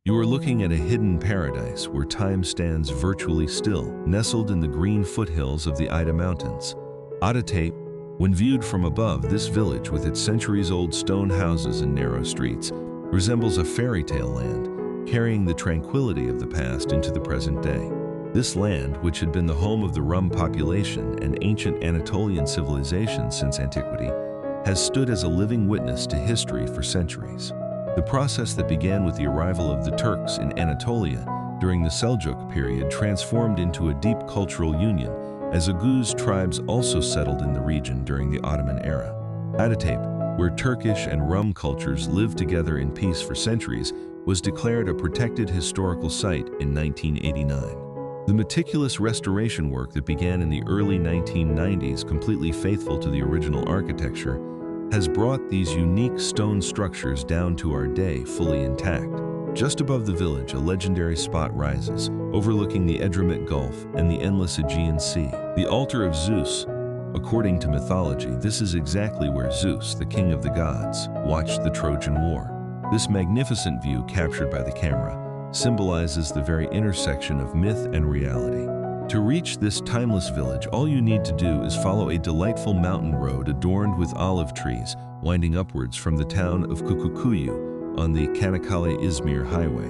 You are looking at a hidden paradise where time stands virtually still, nestled in the green foothills of the Ida Mountains. Adatepe, when viewed from above, this village with its centuries-old stone houses and narrow streets resembles a fairy tale land, carrying the tranquility of the past into the present day. This land, which had been the home of the Rum population and ancient Anatolian civilization since antiquity, has stood as a living witness to history for centuries. The process that began with the arrival of the Turks in Anatolia during the Seljuk period transformed into a deep cultural union as Oghuz tribes also settled in the region during the Ottoman era. Adatepe, where Turkish and Rum cultures lived together in peace for centuries, was declared a protected historical site in 1989. The meticulous restoration work that began in the early 1990s, completely faithful to the original architecture, has brought these unique stone structures down to our day fully intact. Just above the village, a legendary spot rises, overlooking the Edremit Gulf and the endless Aegean Sea. The altar of Zeus. According to mythology, this is exactly where Zeus, the king of the gods, watched the Trojan War. This magnificent view, captured by the camera, symbolizes the very intersection of myth and reality. To reach this timeless village, all you need to do is follow a delightful mountain road adorned with olive trees, winding upwards from the town of Kukukuyu on the Kanakkale-Izmir highway.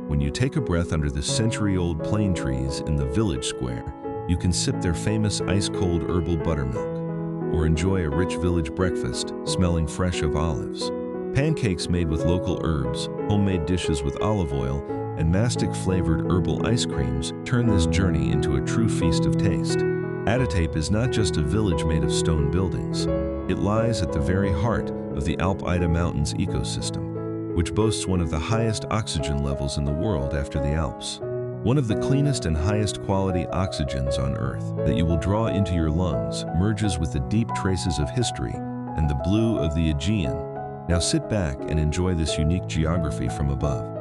When you take a breath under the century-old plane trees in the village square, you can sip their famous ice-cold herbal buttermilk, or enjoy a rich village breakfast smelling fresh of olives. Pancakes made with local herbs, homemade dishes with olive oil, and mastic-flavored herbal ice creams turn this journey into a true feast of taste. Adatepe is not just a village made of stone buildings. It lies at the very heart of the Alp Ida Mountains ecosystem, which boasts one of the highest oxygen levels in the world after the Alps. One of the cleanest and highest quality oxygens on Earth that you will draw into your lungs merges with the deep traces of history and the blue of the Aegean. Now sit back and enjoy this unique geography from above.